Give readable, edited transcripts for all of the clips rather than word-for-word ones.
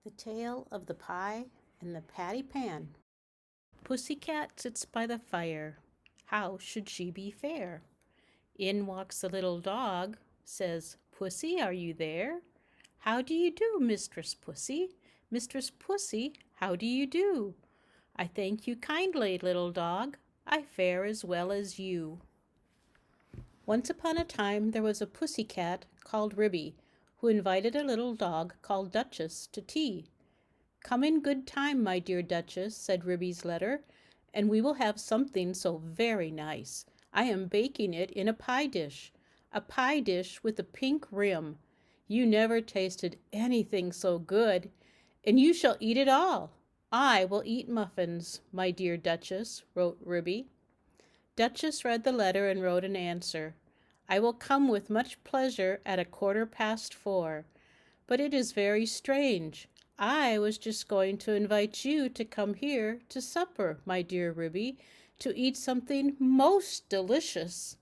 The Tale of the Pie and the Patty Pan. Pussycat sits by the fire. How should she be fair? In walks the little dog, says, Pussy, are you there? How do you do, Mistress Pussy? Mistress Pussy, how do you do? I thank you kindly, little dog. I fare as well as you. Once upon a time there was a pussycat called Ribby, who invited a little dog called Duchess to tea. Come in good time, my dear Duchess, said Ribby's letter, and we will have something so very nice. I am baking it in a pie dish with a pink rim. You never tasted anything so good, and you shall eat it all. I will eat muffins, my dear Duchess, wrote Ribby. Duchess read the letter and wrote an answer. I will come with much pleasure at 4:15. But it is very strange. I was just going to invite you to come here to supper, my dear Ribby, to eat something most delicious.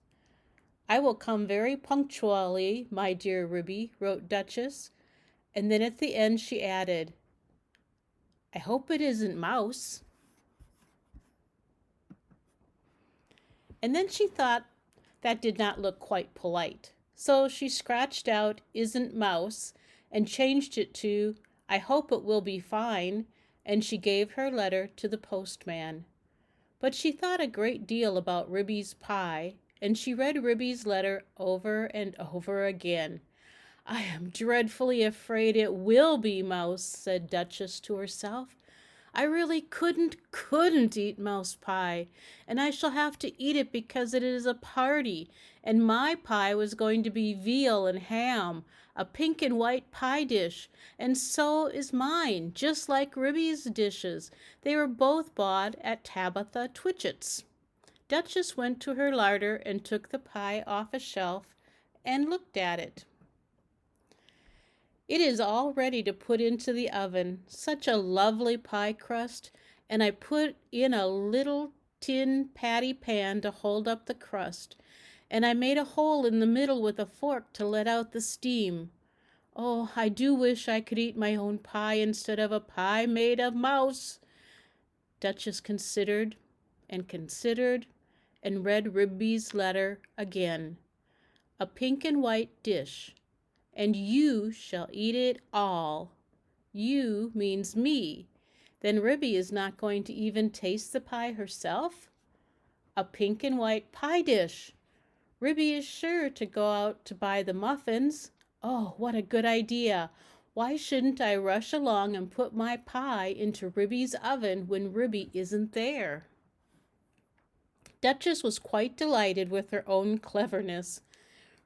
I will come very punctually, my dear Ribby, wrote Duchess, and then at the end she added, I hope it isn't mouse. And then she thought that did not look quite polite, so she scratched out isn't mouse and changed it to I hope it will be fine, and she gave her letter to the postman. But she thought a great deal about Ribby's pie, and she read Ribby's letter over and over again. I am dreadfully afraid it will be mouse, said Duchess to herself. I really couldn't eat mouse pie, and I shall have to eat it because it is a party, and my pie was going to be veal and ham, a pink and white pie dish, and so is mine, just like Ribby's dishes. They were both bought at Tabitha Twitchit's. Duchess went to her larder and took the pie off a shelf and looked at it. It is all ready to put into the oven. Such a lovely pie crust, and I put in a little tin patty pan to hold up the crust, and I made a hole in the middle with a fork to let out the steam. Oh, I do wish I could eat my own pie instead of a pie made of mouse. Duchess considered and read Ribby's letter again. A pink and white dish. And you shall eat it all. You means me. Then Ribby is not going to even taste the pie herself? A pink and white pie dish. Ribby is sure to go out to buy the muffins. Oh, what a good idea. Why shouldn't I rush along and put my pie into Ribby's oven when Ribby isn't there? Duchess was quite delighted with her own cleverness.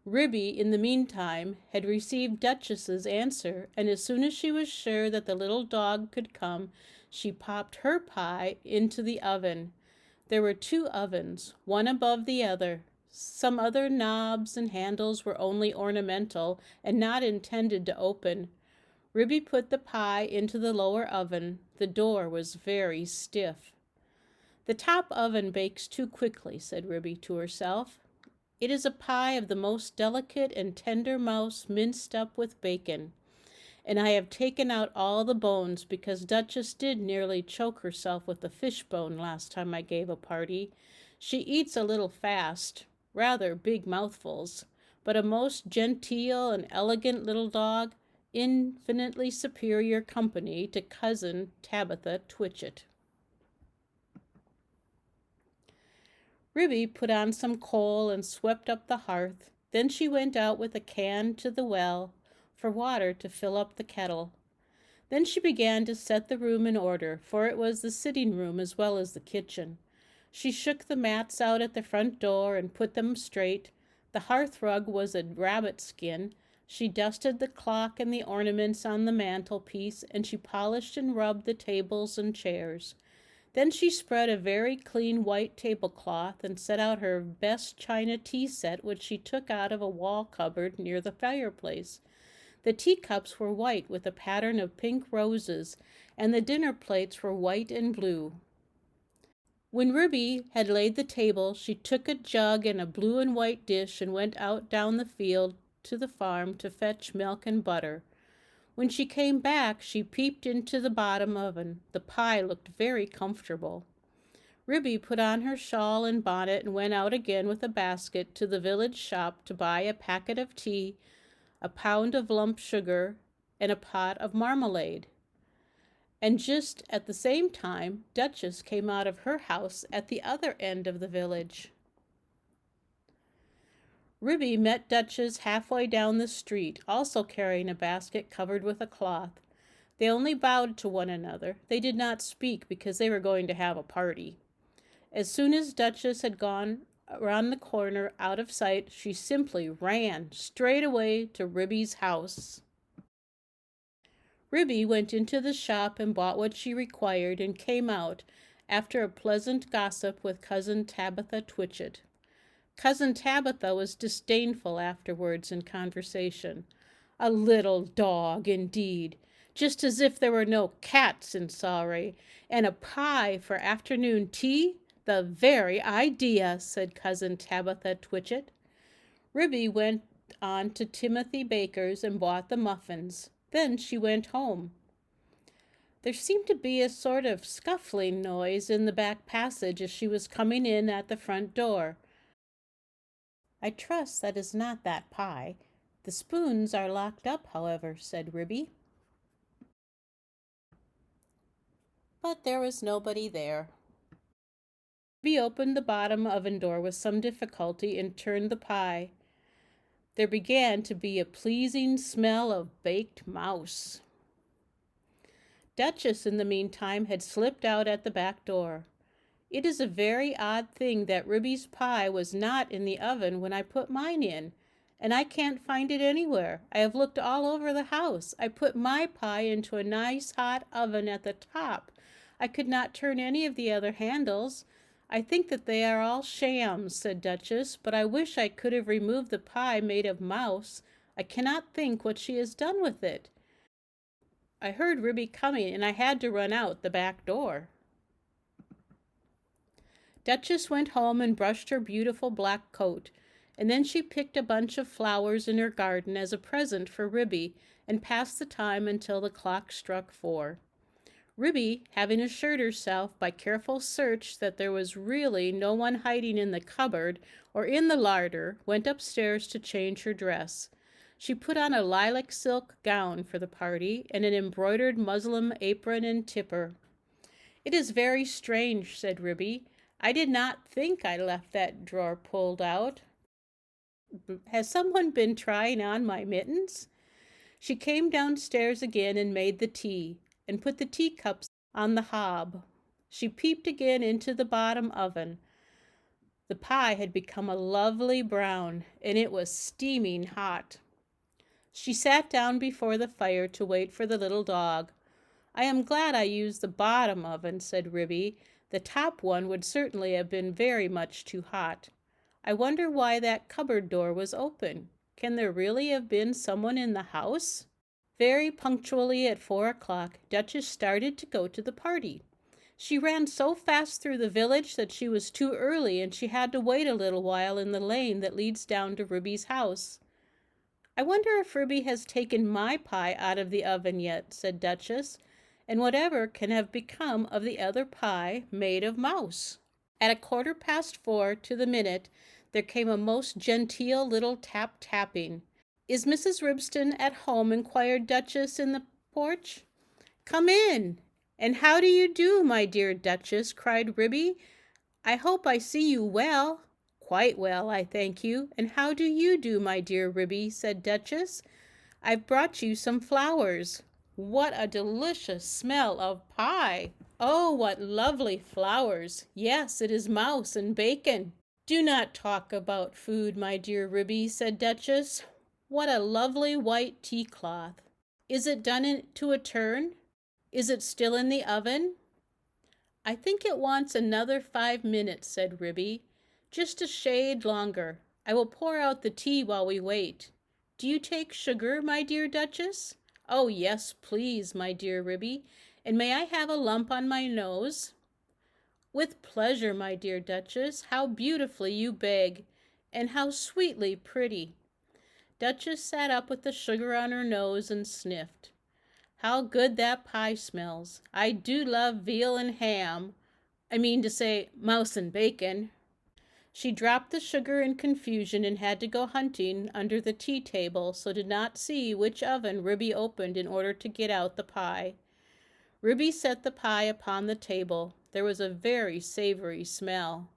Ribby, in the meantime, had received Duchess's answer, and as soon as she was sure that the little dog could come, she popped her pie into the oven. There were 2 ovens, one above the other. Some other knobs and handles were only ornamental and not intended to open. Ribby put the pie into the lower oven. The door was very stiff. The top oven bakes too quickly, said Ribby to herself. It is a pie of the most delicate and tender mouse minced up with bacon, and I have taken out all the bones because Duchess did nearly choke herself with a fish bone last time I gave a party. She eats a little fast, rather big mouthfuls, but a most genteel and elegant little dog, infinitely superior company to cousin Tabitha Twitchit. Ribby put on some coal and swept up the hearth. Then she went out with a can to the well for water to fill up the kettle. Then she began to set the room in order, for it was the sitting room as well as the kitchen. She shook the mats out at the front door and put them straight. The hearth rug was a rabbit skin. She dusted the clock and the ornaments on the mantelpiece, and she polished and rubbed the tables and chairs. Then she spread a very clean white tablecloth and set out her best china tea set, which she took out of a wall cupboard near the fireplace. The teacups were white with a pattern of pink roses, and the dinner plates were white and blue. When Ribby had laid the table, she took a jug and a blue and white dish and went out down the field to the farm to fetch milk and butter. When she came back, she peeped into the bottom oven. The pie looked very comfortable. Ribby put on her shawl and bonnet and went out again with a basket to the village shop to buy a packet of tea, a pound of lump sugar, and a pot of marmalade. And just at the same time, Duchess came out of her house at the other end of the village. Ribby met Duchess halfway down the street, also carrying a basket covered with a cloth. They only bowed to one another. They did not speak because they were going to have a party. As soon as Duchess had gone around the corner out of sight, she simply ran straight away to Ribby's house. Ribby went into the shop and bought what she required and came out after a pleasant gossip with Cousin Tabitha Twitchit. Cousin Tabitha was disdainful afterwards in conversation. A little dog, indeed, just as if there were no cats in Sawrey, and a pie for afternoon tea? The very idea, said Cousin Tabitha Twitchit. Ribby went on to Timothy Baker's and bought the muffins. Then she went home. There seemed to be a sort of scuffling noise in the back passage as she was coming in at the front door. I trust that is not that pie. The spoons are locked up, however, said Ribby. But there was nobody there. Ribby opened the bottom oven door with some difficulty and turned the pie. There began to be a pleasing smell of baked mouse. Duchess, in the meantime, had slipped out at the back door. It is a very odd thing that Ribby's pie was not in the oven when I put mine in, and I can't find it anywhere. I have looked all over the house. I put my pie into a nice hot oven at the top. I could not turn any of the other handles. I think that they are all shams, said Duchess, but I wish I could have removed the pie made of mouse. I cannot think what she has done with it. I heard Ribby coming, and I had to run out the back door. Duchess went home and brushed her beautiful black coat, and then she picked a bunch of flowers in her garden as a present for Ribby and passed the time until the clock struck 4. Ribby, having assured herself by careful search that there was really no one hiding in the cupboard or in the larder, went upstairs to change her dress. She put on a lilac silk gown for the party and an embroidered muslin apron and tipper. It is very strange, said Ribby. I did not think I left that drawer pulled out. Has someone been trying on my mittens? She came downstairs again and made the tea, and put the teacups on the hob. She peeped again into the bottom oven. The pie had become a lovely brown, and it was steaming hot. She sat down before the fire to wait for the little dog. I am glad I used the bottom oven, said Ribby. The top one would certainly have been very much too hot. I wonder why that cupboard door was open. Can there really have been someone in the house? Very punctually at 4 o'clock, Duchess started to go to the party. She ran so fast through the village that she was too early, and she had to wait a little while in the lane that leads down to Ribby's house. I wonder if Ribby has taken my pie out of the oven yet, said Duchess, and whatever can have become of the other pie made of mouse. At 4:15 to the minute, there came a most genteel little tap-tapping. Is Mrs. Ribston at home? Inquired Duchess in the porch. Come in. And how do you do, my dear Duchess? Cried Ribby. I hope I see you well. Quite well, I thank you. And how do you do, my dear Ribby? Said Duchess. I've brought you some flowers. What a delicious smell of pie! Oh, what lovely flowers! Yes, it is mouse and bacon. Do not talk about food, my dear Ribby, said Duchess. What a lovely white tea cloth. Is it done to a turn? Is it still in the oven? I think it wants another 5 minutes, said Ribby. Just a shade longer. I will pour out the tea while we wait. Do you take sugar, my dear Duchess? Oh, yes, please, my dear Ribby. And may I have a lump on my nose? With pleasure, my dear Duchess. How beautifully you beg, and how sweetly pretty. Duchess sat up with the sugar on her nose and sniffed. How good that pie smells. I do love veal and ham. I mean to say, mouse and bacon. She dropped the sugar in confusion and had to go hunting under the tea table, so did not see which oven Ruby opened in order to get out the pie. Ruby set the pie upon the table. There was a very savory smell.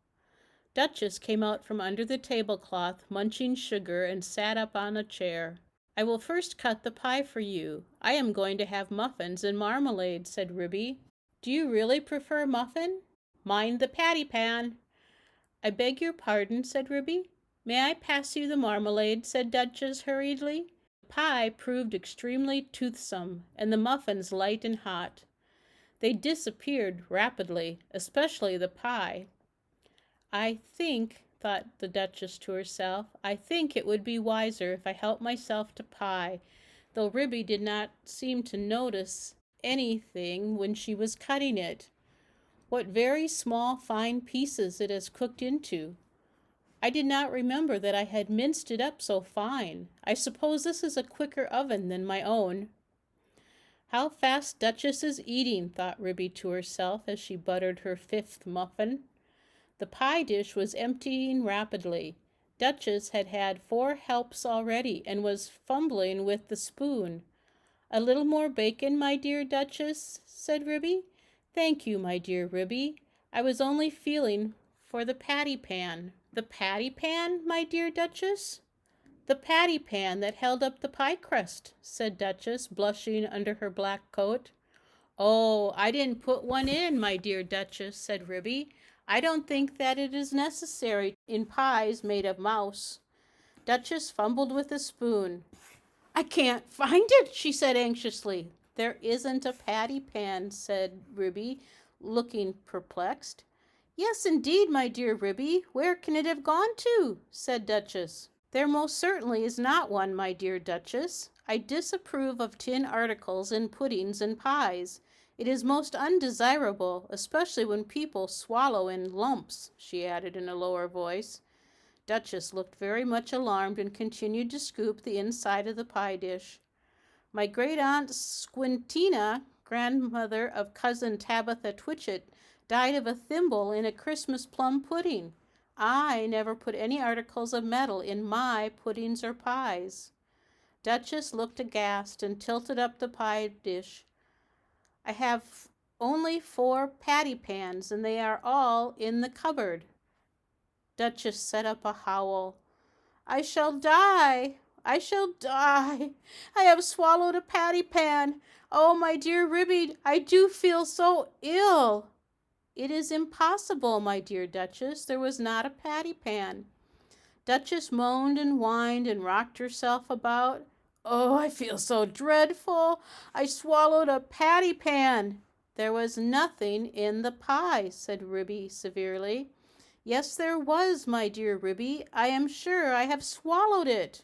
Duchess came out from under the tablecloth, munching sugar, and sat up on a chair. I will first cut the pie for you. I am going to have muffins and marmalade, said Ruby. Do you really prefer muffin? Mind the patty pan. I beg your pardon, said Ruby. May I pass you the marmalade, said Duchess hurriedly. The pie proved extremely toothsome, and the muffins light and hot. They disappeared rapidly, especially the pie. I think, thought the Duchess to herself, I think it would be wiser if I helped myself to pie, though Ruby did not seem to notice anything when she was cutting it. What very small, fine pieces it has cooked into. I did not remember that I had minced it up so fine. I suppose this is a quicker oven than my own. How fast Duchess is eating, thought Ruby to herself as she buttered her 5th muffin. The pie dish was emptying rapidly. Duchess had had 4 helps already and was fumbling with the spoon. A little more bacon, my dear Duchess, said Ruby. Thank you, my dear Ruby. I was only feeling for the patty pan. The patty pan, my dear Duchess? The patty pan that held up the pie crust, said Duchess, blushing under her black coat. Oh, I didn't put one in, my dear Duchess, said Ruby. I don't think that it is necessary in pies made of mouse. Duchess fumbled with a spoon. I can't find it, she said anxiously. There isn't a patty pan, said Ruby, looking perplexed. Yes, indeed, my dear Ruby. Where can it have gone to? Said Duchess. There most certainly is not one, my dear Duchess. I disapprove of tin articles in puddings and pies. It is most undesirable, especially when people swallow in lumps, she added in a lower voice. Duchess looked very much alarmed and continued to scoop the inside of the pie dish. My great-aunt Squintina, grandmother of cousin Tabitha Twitchit, died of a thimble in a Christmas plum pudding. I never put any articles of metal in my puddings or pies. Duchess looked aghast and tilted up the pie dish. I have only 4 patty pans, and they are all in the cupboard. Duchess set up a howl. I shall die! I shall die! I have swallowed a patty pan! Oh, my dear Ruby, I do feel so ill! It is impossible, my dear Duchess. There was not a patty pan. Duchess moaned and whined and rocked herself about. Oh, I feel so dreadful. I swallowed a patty pan. There was nothing in the pie, said Ruby severely. Yes, there was, my dear Ruby. I am sure I have swallowed it.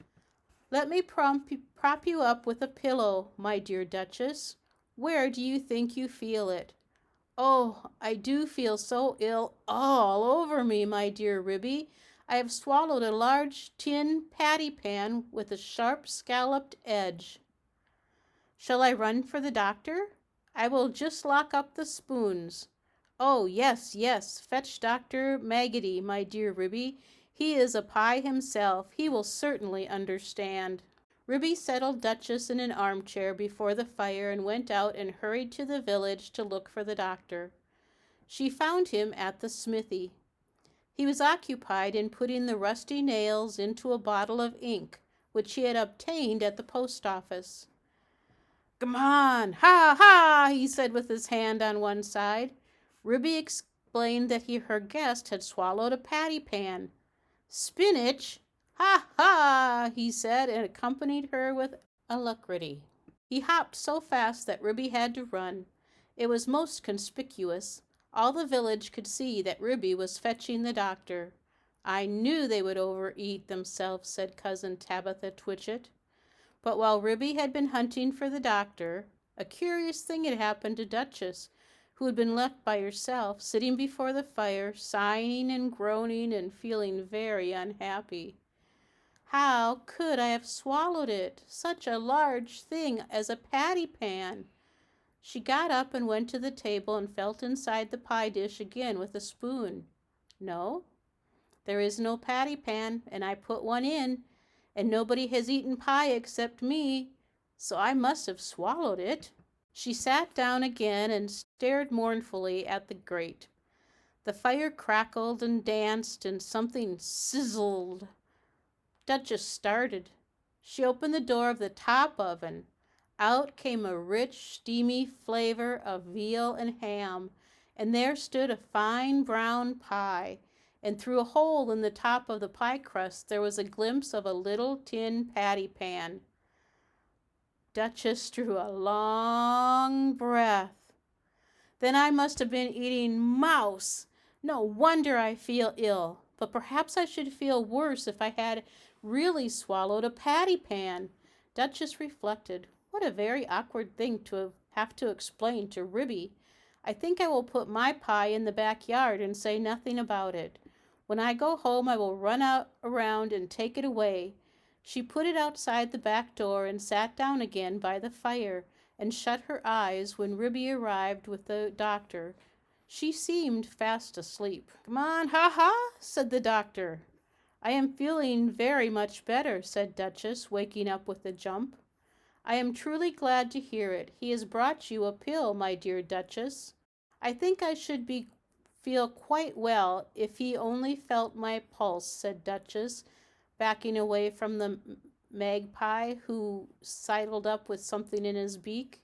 Let me prop you up with a pillow, my dear Duchess. Where do you think you feel it? Oh, I do feel so ill all over me, my dear Ruby. I have swallowed a large tin patty pan with a sharp scalloped edge. Shall I run for the doctor? I will just lock up the spoons. Oh, yes, yes, fetch Dr. Maggotty, my dear Ruby. He is a pie himself. He will certainly understand. Ruby settled Duchess in an armchair before the fire and went out and hurried to the village to look for the doctor. She found him at the smithy. He was occupied in putting the rusty nails into a bottle of ink, which he had obtained at the post office. Come on, ha, ha, he said with his hand on one side. Ruby explained that her guest had swallowed a patty pan. Spinach? Ha, ha, he said, and accompanied her with alacrity. He hopped so fast that Ruby had to run. It was most conspicuous. All the village could see that Ruby was fetching the doctor. I knew they would overeat themselves, said cousin Tabitha Twitchit. But while Ruby had been hunting for the doctor, a curious thing had happened to Duchess, who had been left by herself, sitting before the fire, sighing and groaning and feeling very unhappy. How could I have swallowed it? Such a large thing as a patty pan. She got up and went to the table and felt inside the pie dish again with a spoon. No, there is no patty pan, and I put one in, and nobody has eaten pie except me, so I must have swallowed it. She sat down again and stared mournfully at the grate. The fire crackled and danced, and something sizzled. Duchess started. She opened the door of the top oven. Out came a rich, steamy flavor of veal and ham, and there stood a fine brown pie, and through a hole in the top of the pie crust there was a glimpse of a little tin patty pan. Duchess drew a long breath. Then I must have been eating mouse. No wonder I feel ill. But perhaps I should feel worse if I had really swallowed a patty pan. Duchess reflected. What a very awkward thing to have to explain to Ribby. I think I will put my pie in the backyard and say nothing about it. When I go home I will run out around and take it away. She put it outside the back door and sat down again by the fire and shut her eyes when Ribby arrived with the doctor. She seemed fast asleep. Come on, ha, said the doctor. I am feeling very much better, said Duchess, waking up with a jump. I am truly glad to hear it. He has brought you a pill, my dear Duchess. I think I should feel quite well if he only felt my pulse, said Duchess, backing away from the magpie, who sidled up with something in his beak.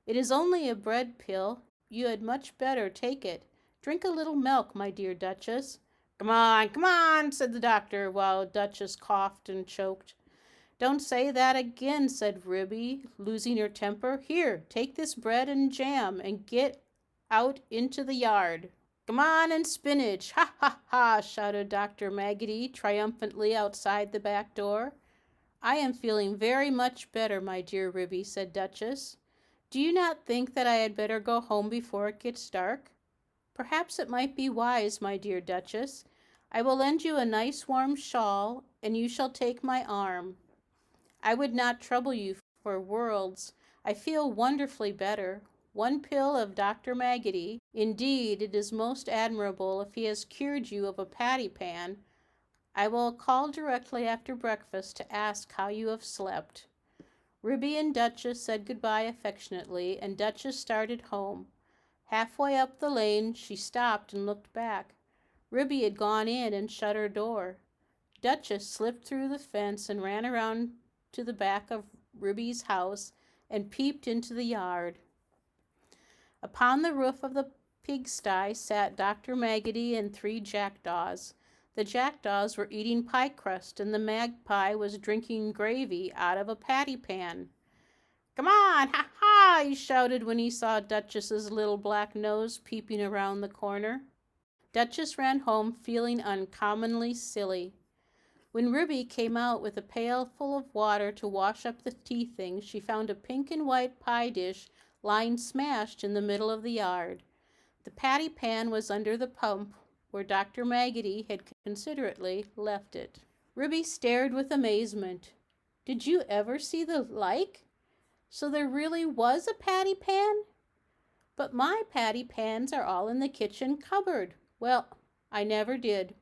It is only a bread pill. You had much better take it. Drink a little milk, my dear Duchess. Come on, said the doctor, while Duchess coughed and choked. Don't say that again, said Ribby, losing her temper. Here, take this bread and jam and get out into the yard. Come on, and spinach. Ha, ha, ha, shouted Dr. Maggotty triumphantly outside the back door. I am feeling very much better, my dear Ribby, said Duchess. Do you not think that I had better go home before it gets dark? Perhaps it might be wise, my dear Duchess. I will lend you a nice warm shawl, and you shall take my arm. I would not trouble you for worlds. I feel wonderfully better. One pill of Dr. Maggotty. Indeed, it is most admirable if he has cured you of a patty pan. I will call directly after breakfast to ask how you have slept. Ribby and Duchess said goodbye affectionately, and Duchess started home. Halfway up the lane, she stopped and looked back. Ribby had gone in and shut her door. Duchess slipped through the fence and ran around to the back of Ribby's house and peeped into the yard. Upon the roof of the pigsty sat Dr. Maggotty and 3 jackdaws. The jackdaws were eating pie crust, and the magpie was drinking gravy out of a patty pan. Come on, ha, ha, he shouted when he saw Duchess's little black nose peeping around the corner. Duchess ran home feeling uncommonly silly. When Ribby came out with a pail full of water to wash up the tea things, she found a pink and white pie dish lying smashed in the middle of the yard. The patty pan was under the pump where Dr. Maggotty had considerately left it. Ribby stared with amazement. Did you ever see the like? So there really was a patty pan? But my patty pans are all in the kitchen cupboard. Well, I never did.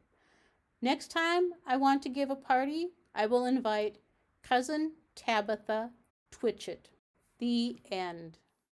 Next time I want to give a party, I will invite Cousin Tabitha Twitchit. The end.